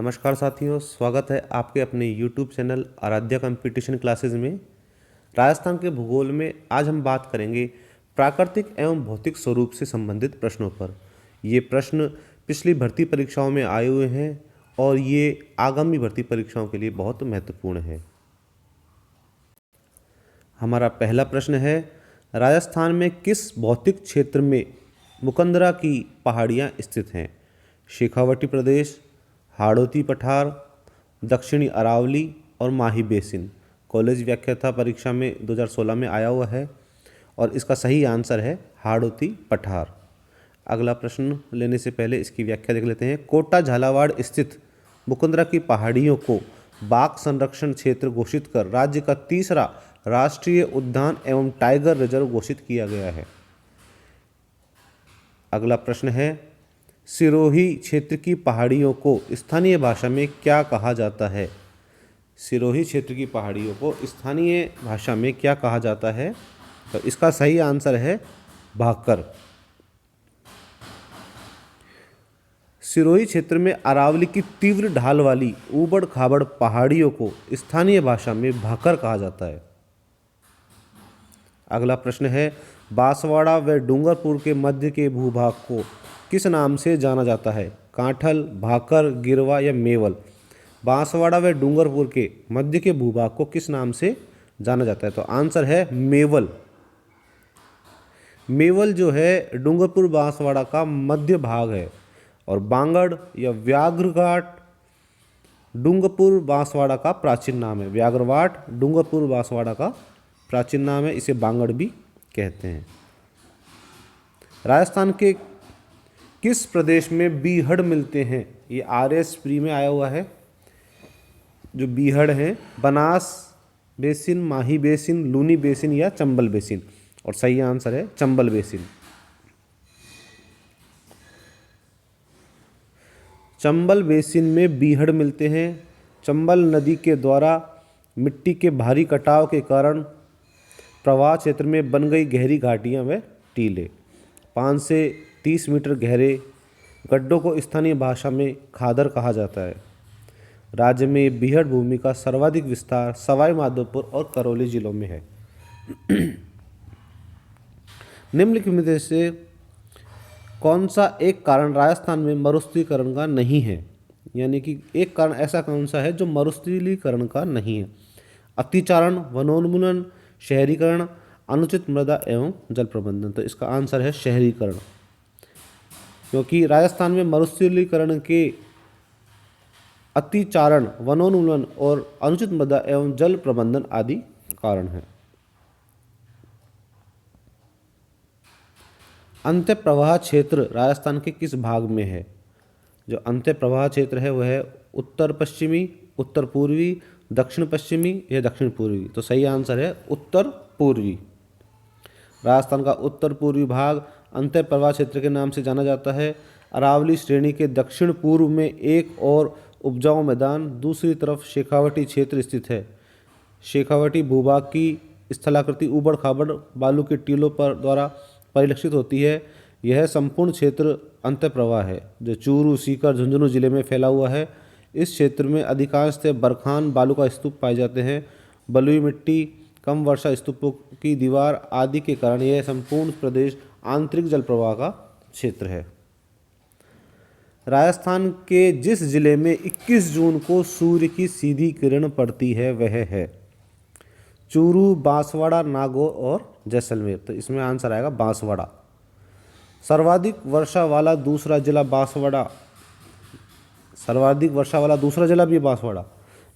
नमस्कार साथियों, स्वागत है आपके अपने YouTube channel Aaradhya competition classes में। राजस्थान के भूगोल में आज हम बात करेंगे प्राकृतिक एवं भौतिक स्वरूप से संबंधित प्रश्नों पर। ये प्रश्न पिछली भर्ती परीक्षाओं में आए हुए हैं और ये आगामी भर्ती परीक्षाओं के लिए बहुत महत्वपूर्ण है। हमारा पहला प्रश्न है, राजस्थान में किस भौतिक क्षेत्र में मुकंदरा की पहाड़ियाँ स्थित हैं? शेखावटी प्रदेश, हाड़ौती पठार, दक्षिणी अरावली और माही बेसिन। कॉलेज व्याख्याता परीक्षा में 2016 में आया हुआ है और इसका सही आंसर है हाड़ौती पठार। अगला प्रश्न लेने से पहले इसकी व्याख्या देख लेते हैं। कोटा झालावाड़ स्थित मुकंदरा की पहाड़ियों को बाघ संरक्षण क्षेत्र घोषित कर राज्य का तीसरा राष्ट्रीय उद्यान एवं टाइगर रिजर्व घोषित किया गया है। अगला प्रश्न है, सिरोही क्षेत्र की पहाड़ियों को स्थानीय भाषा में क्या कहा जाता है? सिरोही क्षेत्र की पहाड़ियों को स्थानीय भाषा में क्या कहा जाता है? तो इसका सही आंसर है भाकर। सिरोही क्षेत्र में अरावली की तीव्र ढाल वाली ऊबड़ खाबड़ पहाड़ियों को स्थानीय भाषा में भाकर कहा जाता है। अगला प्रश्न है, बांसवाड़ा व डूंगरपुर के मध्य के भूभाग को किस नाम से जाना जाता है? कांठल, भाकर, गिरवा या मेवल। बांसवाड़ा व डूंगरपुर के मध्य के भूभाग को किस नाम से जाना जाता है? तो आंसर है मेवल। मेवल जो है डूंगरपुर बांसवाड़ा का मध्य भाग है और बांगड़ या व्याघ्रघाट डूंगरपुर बांसवाड़ा का प्राचीन नाम है। व्याघ्रवाट डूंगरपुर बांसवाड़ा का प्राचीन नाम है, इसे बांगड़ भी कहते हैं। राजस्थान के किस प्रदेश में बीहड़ मिलते हैं? ये RS प्री में आया हुआ है। जो बीहड़ हैं, बनास बेसिन, माही बेसिन, लूनी बेसिन या चंबल बेसिन, और सही आंसर है चंबल बेसिन। चंबल बेसिन में बीहड़ मिलते हैं। चंबल नदी के द्वारा मिट्टी के भारी कटाव के कारण प्रवाह क्षेत्र में बन गई गहरी घाटियां व टीले। 5 से 30 मीटर गहरे गड्ढों को स्थानीय भाषा में खादर कहा जाता है। राज्य में बीहड़ भूमि का सर्वाधिक विस्तार सवाई माधोपुर और करौली जिलों में है। निम्नलिखित में से कौन सा एक कारण राजस्थान में मरुस्थलीकरण का नहीं है? यानी कि एक कारण ऐसा कौन सा है जो मरुस्थलीकरण का नहीं है? अतिचारण, वनोन्मूलन, शहरीकरण, अनुचित मृदा एवं जल प्रबंधन। तो इसका आंसर है शहरीकरण, क्योंकि राजस्थान में मरुस्थलीकरण के अतिचारण, वनोन्मूलन और अनुचित मृदा एवं जल प्रबंधन आदि कारण हैं। अंत्य प्रवाह क्षेत्र राजस्थान के किस भाग में है? जो अंत्य प्रवाह क्षेत्र है वह है उत्तर पश्चिमी, उत्तर पूर्वी, दक्षिण पश्चिमी या दक्षिण पूर्वी। तो सही आंसर है उत्तर पूर्वी। राजस्थान का उत्तर पूर्वी भाग अंत्य प्रवाह क्षेत्र के नाम से जाना जाता है। अरावली श्रेणी के दक्षिण पूर्व में एक और उपजाऊ मैदान, दूसरी तरफ शेखावटी क्षेत्र स्थित है। शेखावटी भूभाग की स्थलाकृति ऊबड़ खाबड़ बालू के टीलों पर द्वारा परिलक्षित होती है। यह संपूर्ण क्षेत्र अंत्य प्रवाह है जो चूरू, सीकर, झुंझुनू जिले में फैला हुआ है। इस क्षेत्र में अधिकांशतः बरखान बालू का स्तूप पाए जाते हैं। बलुई मिट्टी, कम वर्षा, स्तूपों की दीवार आदि के कारण यह संपूर्ण प्रदेश आंतरिक जल प्रवाह का क्षेत्र है। राजस्थान के जिस जिले में 21 जून को सूर्य की सीधी किरण पड़ती है वह है चूरू, बांसवाड़ा, नागौर और जैसलमेर। तो इसमें आंसर आएगा बांसवाड़ा। सर्वाधिक वर्षा वाला दूसरा जिला बांसवाड़ा, सर्वाधिक वर्षा वाला दूसरा जिला भी बांसवाड़ा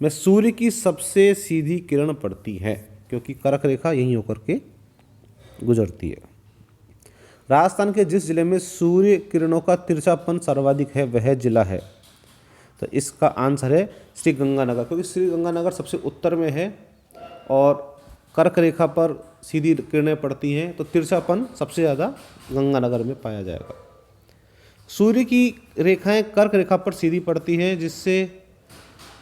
में सूर्य की सबसे सीधी किरण पड़ती है, क्योंकि कर्क रेखा यहीं होकर के गुजरती है। राजस्थान के जिस जिले में सूर्य किरणों का तिरछापन सर्वाधिक है वह जिला है। तो इसका आंसर है श्री गंगानगर, क्योंकि श्री गंगानगर सबसे उत्तर में है और कर्क रेखा पर सीधी किरणें पड़ती हैं, तो तिरछापन सबसे ज़्यादा गंगानगर में पाया जाएगा। सूर्य की रेखाएं कर्क रेखा पर सीधी पड़ती हैं, जिससे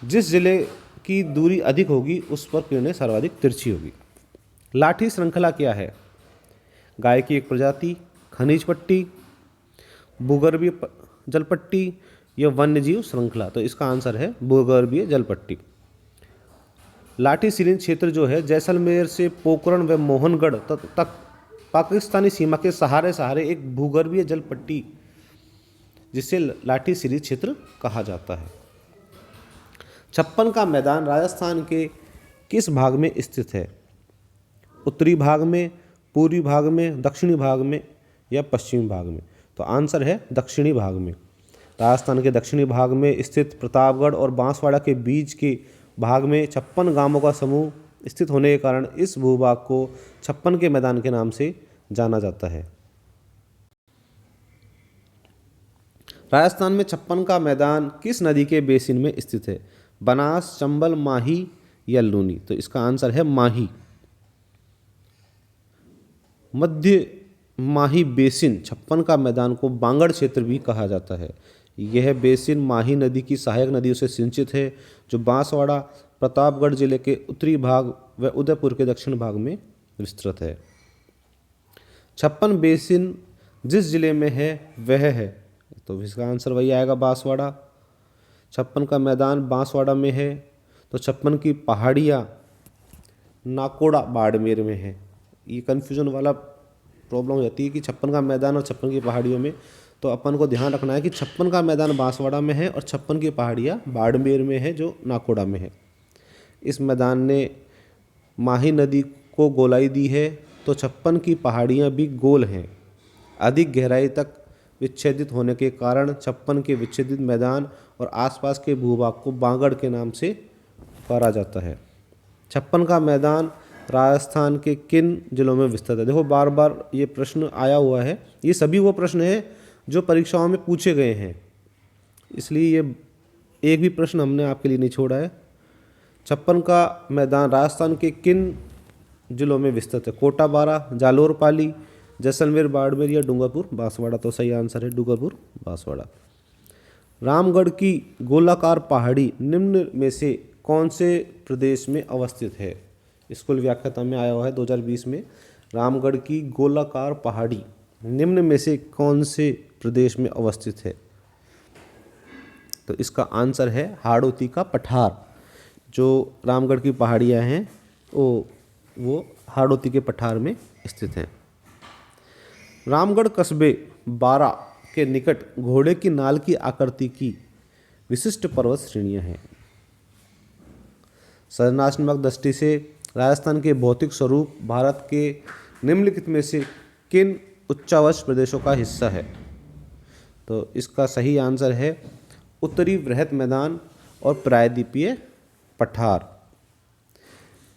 जिस जिले की दूरी अधिक होगी उस पर किरणें सर्वाधिक तिरछी होगी। लाठी श्रृंखला क्या है? गाय की एक प्रजाति, खनिज पट्टी, भूगर्भीय जलपट्टी, यह वन्यजीव श्रृंखला। तो इसका आंसर है भूगर्भीय जल पट्टी। लाठी सीलिंग क्षेत्र जो है जैसलमेर से पोखरण व मोहनगढ़ तक पाकिस्तानी सीमा के सहारे एक भूगर्भीय जल पट्टी जिसे लाठी सीलिंग क्षेत्र कहा जाता है। छप्पन का मैदान राजस्थान के किस भाग में स्थित है? उत्तरी भाग में, पूर्वी भाग में, दक्षिणी भाग में या पश्चिमी भाग में? तो आंसर है दक्षिणी भाग में। राजस्थान के दक्षिणी भाग में स्थित प्रतापगढ़ और बांसवाड़ा के बीच के भाग में 56 गांवों का समूह स्थित होने के कारण इस भूभाग को छप्पन के मैदान के नाम से जाना जाता है। राजस्थान में छप्पन का मैदान किस नदी के बेसिन में स्थित है? बनास, चंबल, माही या लूनी? तो इसका आंसर है माही। मध्य माही बेसिन छप्पन का मैदान को बांगड़ क्षेत्र भी कहा जाता है। यह बेसिन माही नदी की सहायक नदियों से सिंचित है जो बांसवाड़ा, प्रतापगढ़ जिले के उत्तरी भाग व उदयपुर के दक्षिण भाग में विस्तृत है। छप्पन बेसिन जिस जिले में है वह है, तो इसका आंसर वही आएगा बांसवाड़ा। छप्पन का मैदान बांसवाड़ा में है, तो छप्पन की पहाड़ियाँ नाकोड़ा बाड़मेर में है। ये कन्फ्यूजन वाला प्रॉब्लम हो जाती है कि छप्पन का मैदान और छप्पन की पहाड़ियों में, तो अपन को ध्यान रखना है कि छप्पन का मैदान बांसवाड़ा में है और छप्पन की पहाड़ियाँ बाड़मेर में है जो नाकोड़ा में है। इस मैदान ने माही नदी को गोलाई दी है, तो छप्पन की पहाड़ियाँ भी गोल हैं। अधिक गहराई तक विच्छेदित होने के कारण छप्पन के विच्छेदित मैदान और आसपास के भूभाग को बांगड़ के नाम से पुकारा जाता है। छप्पन का मैदान राजस्थान के किन जिलों में विस्तृत है? देखो बार बार ये प्रश्न आया हुआ है, ये सभी वो प्रश्न है जो परीक्षाओं में पूछे गए हैं, इसलिए ये एक भी प्रश्न हमने आपके लिए नहीं छोड़ा है। छप्पन का मैदान राजस्थान के किन जिलों में विस्तृत है? कोटा, बारा, जालोर, पाली, जैसलमेर, बाड़मेर या डूंगरपुर, बांसवाड़ा? तो सही आंसर है डूंगरपुर, बांसवाड़ा। रामगढ़ की गोलाकार पहाड़ी निम्न में से कौन से प्रदेश में अवस्थित है? स्कूल व्याख्याता में आया हुआ है 2020 में। रामगढ़ की गोलाकार पहाड़ी निम्न में से कौन से प्रदेश में अवस्थित है? तो इसका आंसर है हाड़ौती का पठार। जो रामगढ़ की पहाड़ियाँ हैं वो हाड़ौती के पठार में स्थित हैं। रामगढ़ कस्बे बारा के निकट घोड़े की नाल की आकृति की विशिष्ट पर्वत श्रेणियाँ हैं। संरचनात्मक दृष्टि से राजस्थान के भौतिक स्वरूप भारत के निम्नलिखित में से किन उच्चावच प्रदेशों का हिस्सा है? तो इसका सही आंसर है उत्तरी वृहत मैदान और प्रायद्वीपीय पठार।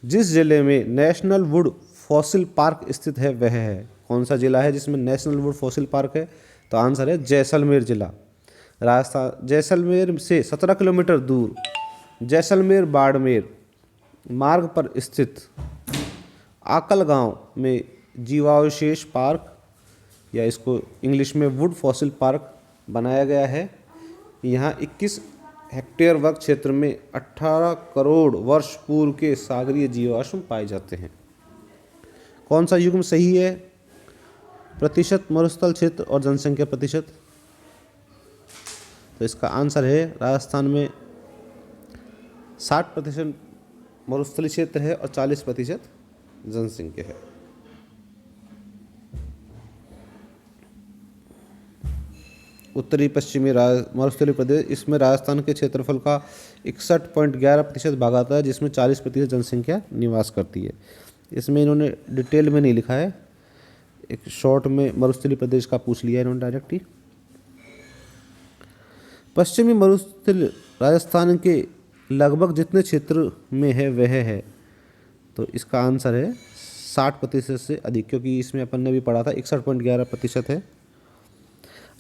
जिस जिले में नेशनल वुड फॉसिल पार्क स्थित है वह है? कौन सा जिला है जिसमें नेशनल वुड फॉसिल पार्क है? तो आंसर है जैसलमेर जिला। राजस्थान जैसलमेर से 17 किलोमीटर दूर जैसलमेर बाड़मेर मार्ग पर स्थित आकल गांव में जीवावशेष पार्क या इसको इंग्लिश में वुड फॉसिल पार्क बनाया गया है। यहाँ 21 हेक्टेयर वर्ग क्षेत्र में 18 करोड़ वर्ष पूर्व के सागरीय जीवाश्म पाए जाते हैं। कौन सा युग्म सही है? प्रतिशत, मरुस्थल क्षेत्र और जनसंख्या प्रतिशत? तो इसका आंसर है राजस्थान में 60% मरुस्थलीय क्षेत्र है और 40% जनसंख्या है। उत्तरी पश्चिमी मरुस्थलीय प्रदेश, इसमें राजस्थान के क्षेत्रफल का 61.11% भाग आता है, जिसमें 40% जनसंख्या निवास करती है। इसमें इन्होंने डिटेल में नहीं लिखा है, एक शॉर्ट में मरुस्थलीय प्रदेश का पूछ लिया इन्होंने डायरेक्ट ही। पश्चिमी मरुस्थल राजस्थान के लगभग जितने क्षेत्र में है वह है, तो इसका आंसर है 60% से अधिक, क्योंकि इसमें अपन ने भी पढ़ा था 61.11% है।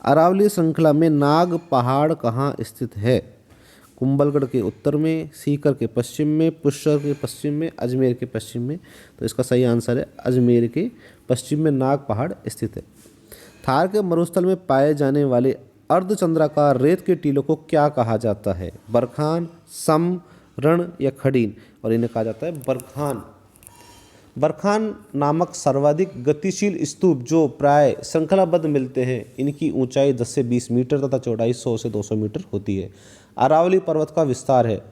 अरावली श्रृंखला में नाग पहाड़ कहाँ स्थित है? कुंभलगढ़ के उत्तर में, सीकर के पश्चिम में, पुष्कर के पश्चिम में, अजमेर के पश्चिम में? तो इसका सही आंसर है अजमेर के पश्चिम में नाग पहाड़ स्थित है। थार के मरुस्थल में पाए जाने वाले अर्धचंद्राकार रेत के टीलों को क्या कहा जाता है? बरखान, सम, रण या खड़ीन? और इन्हें कहा जाता है बरखान। बरखान नामक सर्वाधिक गतिशील स्तूप जो प्राय श्रृंखलाबद्ध मिलते हैं, इनकी ऊंचाई 10 से 20 मीटर तथा चौड़ाई 100 से 200 मीटर होती है। अरावली पर्वत का विस्तार है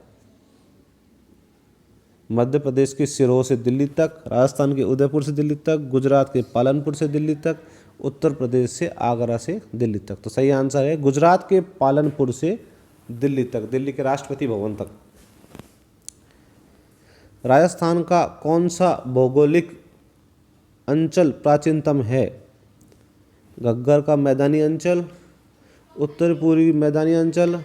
मध्य प्रदेश के सिरोही से दिल्ली तक, राजस्थान के उदयपुर से दिल्ली तक, गुजरात के पालनपुर से दिल्ली तक, उत्तर प्रदेश से आगरा से दिल्ली तक। तो सही आंसर है गुजरात के पालनपुर से दिल्ली तक, दिल्ली के राष्ट्रपति भवन तक। राजस्थान का कौन सा भौगोलिक अंचल प्राचीनतम है? घग्गर का मैदानी अंचल, उत्तर पूर्वी मैदानी अंचल,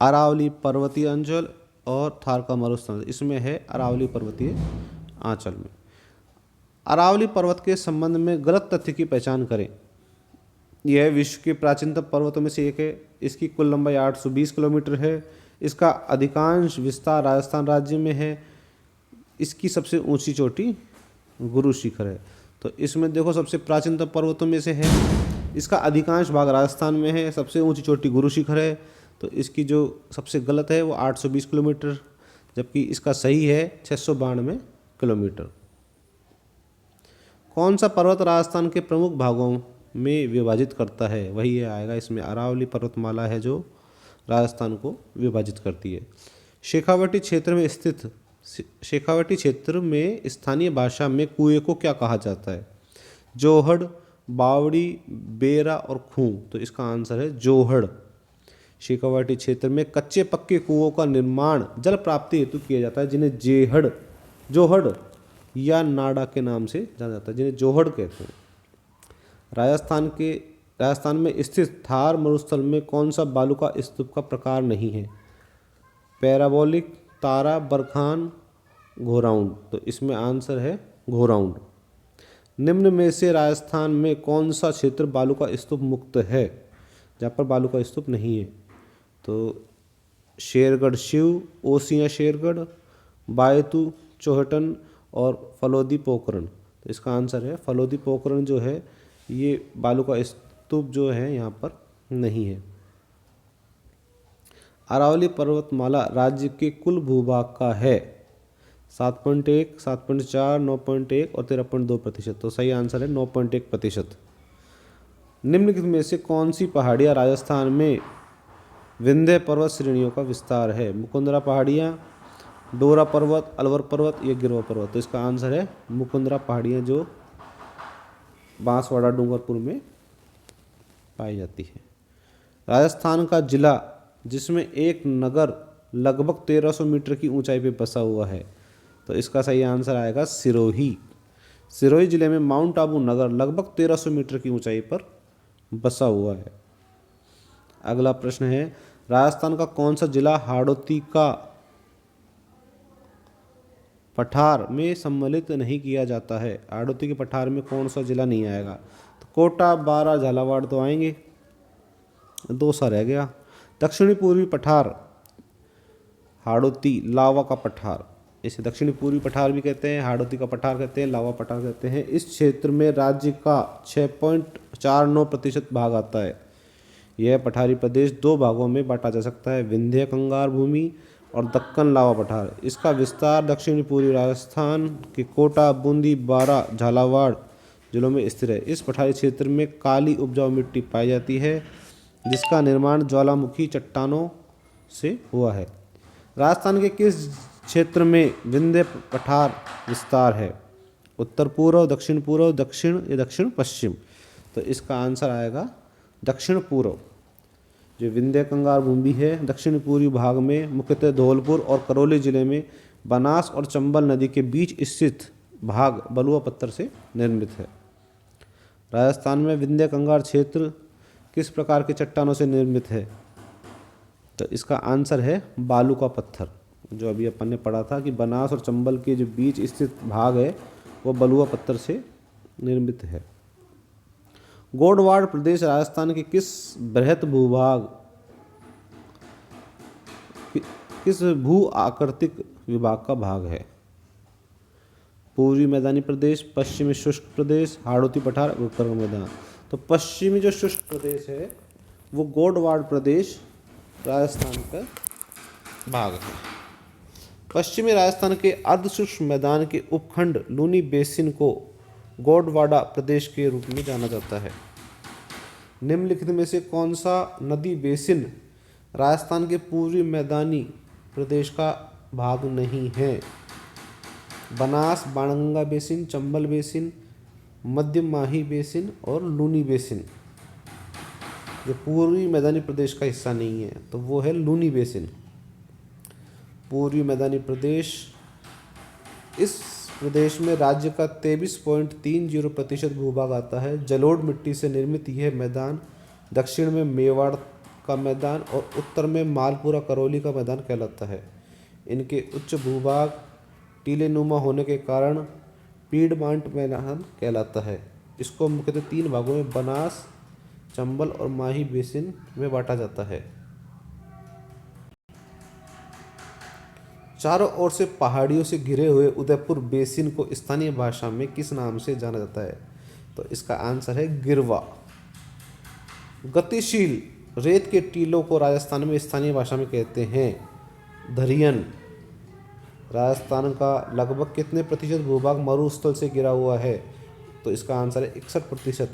अरावली पर्वतीय अंचल और थार का मरुस्थल। इसमें है अरावली पर्वतीय अंचल में। अरावली पर्वत के संबंध में गलत तथ्य की पहचान करें। यह विश्व के प्राचीनतम पर्वतों में से एक है। इसकी कुल लंबाई 820 किलोमीटर है। इसका अधिकांश विस्तार राजस्थान राज्य में है। इसकी सबसे ऊंची चोटी गुरु शिखर है। तो इसमें देखो सबसे प्राचीनतम पर्वतों में से है, इसका अधिकांश भाग राजस्थान में है, सबसे ऊंची चोटी गुरु शिखर है। तो इसकी जो सबसे गलत है वो 820 किलोमीटर, जबकि इसका सही है 692 किलोमीटर। कौन सा पर्वत राजस्थान के प्रमुख भागों में विभाजित करता है? वही है आएगा इसमें, अरावली पर्वतमाला है जो राजस्थान को विभाजित करती है। शेखावटी क्षेत्र में स्थित, शेखावटी क्षेत्र में स्थानीय भाषा में कुएं को क्या कहा जाता है? जोहड़, बावड़ी, बेरा और खूह। तो इसका आंसर है जोहड़। शेखावटी क्षेत्र में कच्चे पक्के कुओं का निर्माण जल प्राप्ति हेतु किया जाता है, जिन्हें जोहड़ या नाड़ा के नाम से जाना जाता है, जिन्हें जोहड़ कहते हैं। राजस्थान में स्थित थार मरुस्थल में कौन सा बालू का स्तूप का प्रकार नहीं है? पैराबोलिक, तारा, बरखान, घोराउंड। तो इसमें आंसर है घोराउंड। निम्न में से राजस्थान में कौन सा क्षेत्र बालू का स्तूप मुक्त है, जहाँ पर बालू का स्तूप नहीं है? तो शेरगढ़ शिव, ओसियाँ शेरगढ़, बायतू, चौहटन और फलोदी पोखरण। तो इसका आंसर है फलोदी पोखरण जो है ये बालू का स्तूप जो है यहाँ पर नहीं है। अरावली पर्वतमाला राज्य के कुल भूभाग का है 7.1, 7.4, 9.1 और 13.2%। तो सही आंसर है 9.1%। निम्नलिखित में से कौन सी पहाड़ियाँ राजस्थान में विंध्य पर्वत श्रेणियों का विस्तार है? मुकुंदरा पहाड़ियाँ, डोरा पर्वत, अलवर पर्वत या गिरवा पर्वत। तो इसका आंसर है मुकुंदरा पहाड़ियाँ जो बांसवाड़ा डूंगरपुर में पाई जाती है। राजस्थान का जिला जिसमें एक नगर लगभग 1300 मीटर की ऊंचाई पर बसा हुआ है, तो इसका सही आंसर आएगा सिरोही। सिरोही जिले में माउंट आबू नगर लगभग 1300 मीटर की ऊंचाई पर बसा हुआ है। अगला प्रश्न है, राजस्थान का कौन सा जिला हाड़ौती का पठार में सम्मिलित नहीं किया जाता है? हाड़ौती के पठार में कौन सा जिला नहीं आएगा? तो कोटा, बारा, झालावाड़ तो आएंगे, दो सा रह गया। दक्षिणी पूर्वी पठार हाड़ौती, लावा का पठार, इसे दक्षिणी पूर्वी पठार भी कहते हैं, हाड़ौती का पठार कहते हैं, लावा पठार कहते हैं। इस क्षेत्र में राज्य का 6.49% भाग आता है। यह पठारी प्रदेश दो भागों में बांटा जा सकता है, विंध्य कंगार भूमि और दक्कन लावा पठार। इसका विस्तार दक्षिणी पूर्वी राजस्थान के कोटा, बूंदी, बारा, झालावाड़ जिलों में स्थित है। इस पठारी क्षेत्र में काली उपजाऊ मिट्टी पाई जाती है, जिसका निर्माण ज्वालामुखी चट्टानों से हुआ है। राजस्थान के किस क्षेत्र में विंध्य पठार विस्तार है? उत्तर पूर्व, दक्षिण पूर्व, दक्षिण या दक्षिण पश्चिम। तो इसका आंसर आएगा दक्षिण पूर्व। जो विंध्य कंगार भूमि है दक्षिण पूर्वी भाग में मुख्यतः धौलपुर और करौली जिले में बनास और चंबल नदी के बीच स्थित भाग बलुआ पत्थर से निर्मित है। राजस्थान में विंध्य कंगार क्षेत्र किस प्रकार के चट्टानों से निर्मित है? तो इसका आंसर है बालू का पत्थर। जो अभी अपन ने पढ़ा था कि बनास और चंबल के जो बीच स्थित भाग है वो बलुआ पत्थर से निर्मित है। गोडवाड़ प्रदेश राजस्थान के किस बृहत भूभाग किस भू आकृतिक विभाग का भाग है? पूर्वी मैदानी प्रदेश, पश्चिमी शुष्क प्रदेश, हाड़ौती पठार, उत्तर मैदान। तो पश्चिमी जो शुष्क प्रदेश है वो गोडवाड़ प्रदेश राजस्थान का भाग है। पश्चिमी राजस्थान के अर्धशुष्क मैदान के उपखंड लूनी बेसिन को गोंडवाना प्रदेश के रूप में जाना जाता है। निम्नलिखित में से कौन सा नदी बेसिन राजस्थान के पूर्वी मैदानी प्रदेश का भाग नहीं है? बनास बाणगंगा बेसिन, चंबल बेसिन, मध्य माही बेसिन और लूनी बेसिन। जो पूर्वी मैदानी प्रदेश का हिस्सा नहीं है तो वो है लूनी बेसिन। पूर्वी मैदानी प्रदेश, इस प्रदेश में राज्य का 23.30% भूभाग आता है। जलोढ़ मिट्टी से निर्मित यह मैदान दक्षिण में मेवाड़ का मैदान और उत्तर में मालपुरा करौली का मैदान कहलाता है। इनके उच्च भूभाग टीलेनुमा होने के कारण पीडमांट मैदान कहलाता है। इसको मुख्यतः 3 भागों में बनास, चंबल और माही बेसिन में बांटा जाता है। चारों ओर से पहाड़ियों से घिरे हुए उदयपुर बेसिन को स्थानीय भाषा में किस नाम से जाना जाता है? तो इसका आंसर है गिरवा। गतिशील रेत के टीलों को राजस्थान में स्थानीय भाषा में कहते हैं धरियन। राजस्थान का लगभग कितने प्रतिशत भूभाग मरुस्थल से घिरा हुआ है? तो इसका आंसर है 61%।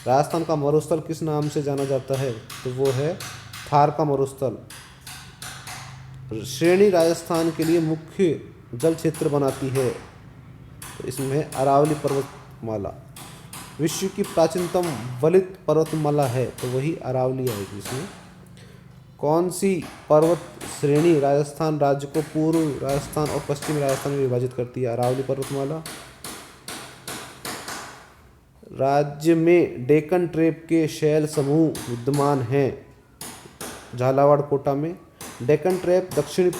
राजस्थान का मरुस्थल किस नाम से जाना जाता है? तो वो है थार का मरुस्थल। श्रेणी राजस्थान के लिए मुख्य जल क्षेत्र बनाती है तो इसमें है अरावली पर्वतमाला। विश्व की प्राचीनतम वलित पर्वतमाला है तो वही अरावली आएगी। इसमें कौन सी पर्वत श्रेणी राजस्थान राज्य को पूर्व राजस्थान और पश्चिमी राजस्थान में विभाजित करती है? अरावली पर्वतमाला। राज्य में डेक्कन ट्रेप के शैल समूह विद्यमान हैं झालावाड़ कोटा में। डेक्कन ट्रेप दक्षिणी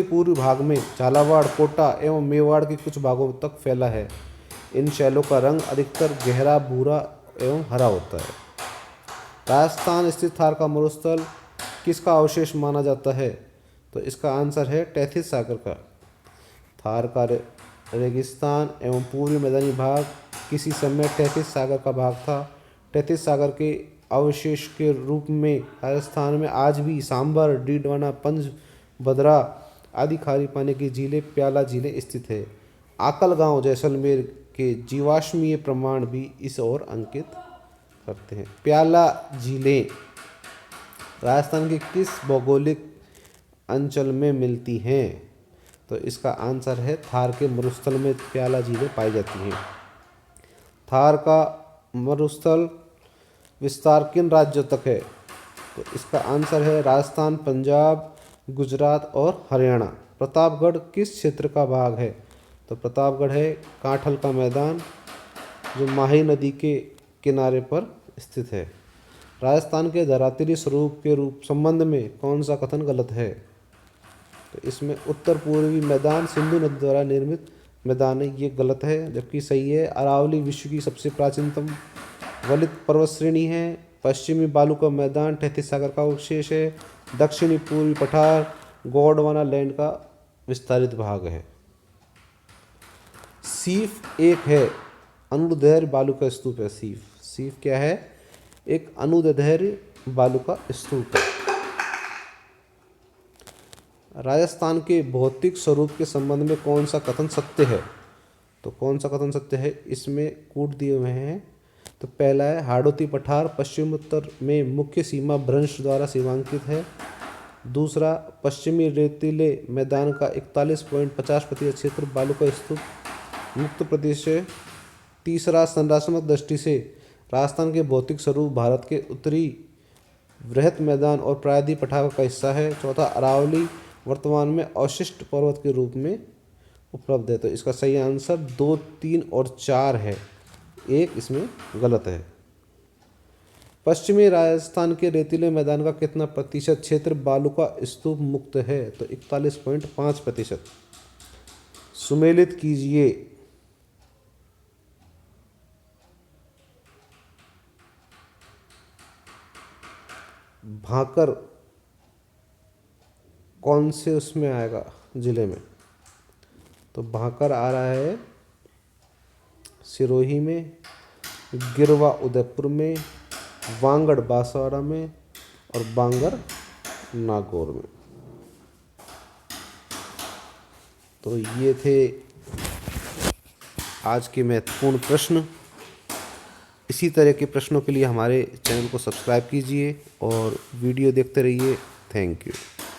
पूर्वी भाग में झालावाड़, कोटा एवं मेवाड़ के कुछ भागों तक फैला है। इन शैलों का रंग अधिकतर गहरा भूरा एवं हरा होता है। राजस्थान स्थित थार का मरुस्थल किसका अवशेष माना जाता है? तो इसका आंसर है टेथिस सागर का। थार का रेगिस्तान एवं पूर्वी मैदानी भाग किसी समय टेथिस सागर का भाग था। टेथिस सागर के अवशेष के रूप में राजस्थान में आज भी सांबर, डीडवाना, पंच, भद्रा आदि खारी पानी की झीलें, प्याला झीलें स्थित है। आकल गांव जैसलमेर के जीवाश्मीय प्रमाण भी इस ओर अंकित करते हैं। प्याला झीलें राजस्थान के किस भौगोलिक अंचल में मिलती हैं? तो इसका आंसर है थार के मरुस्थल में प्याला झीलें पाई जाती हैं। थार का मरुस्थल विस्तार किन राज्यों तक है? तो इसका आंसर है राजस्थान, पंजाब, गुजरात और हरियाणा। प्रतापगढ़ किस क्षेत्र का भाग है? तो प्रतापगढ़ है कांठल का मैदान जो माही नदी के किनारे पर स्थित है। राजस्थान के धरातली स्वरूप के संबंध में कौन सा कथन गलत है? तो इसमें उत्तर पूर्वी मैदान सिंधु नदी द्वारा निर्मित मैदान है, ये गलत है। जबकि सही है अरावली विश्व की सबसे प्राचीनतम वलित पर्वत श्रेणी है। पश्चिमी बालू का मैदान टेथिस सागर का अवशेष है। दक्षिणी पूर्वी पठार गोंडवाना लैंड का विस्तारित भाग है। सीफ एक है अनुदैर्घ्य बालू का स्तूप है। सीफ क्या है? एक अनुदैर्घ्य बालू का स्तूप है। राजस्थान के भौतिक स्वरूप के संबंध में कौन सा कथन सत्य है? तो कौन सा कथन सत्य है? इसमें कूट दिए हुए हैं। तो पहला है हाड़ौती पठार पश्चिम उत्तर में मुख्य सीमा भ्रंश द्वारा सीमांकित है। दूसरा, पश्चिमी रेतीले मैदान का 41.50% क्षेत्र बालू का स्तूप मुक्त प्रदेश है। तीसरा, संरचनात्मक दृष्टि से राजस्थान के भौतिक स्वरूप भारत के उत्तरी वृहत मैदान और प्रायद्वीप पठार का हिस्सा है। चौथा, अरावली वर्तमान में अवशिष्ट पर्वत के रूप में उपलब्ध है। तो इसका सही आंसर 2, 3 और 4 है। एक इसमें गलत है। पश्चिमी राजस्थान के रेतीले मैदान का कितना प्रतिशत क्षेत्र बालू का स्तूप मुक्त है? तो 41.5%। सुमेलित कीजिए। भाकर कौन से उसमें आएगा जिले में? तो भाकर आ रहा है सिरोही में, गिरवा उदयपुर में, वांगड़ बांसवाड़ा में और बांगर नागौर में। तो ये थे आज के महत्वपूर्ण प्रश्न। इसी तरह के प्रश्नों के लिए हमारे चैनल को सब्सक्राइब कीजिए और वीडियो देखते रहिए। Thank you.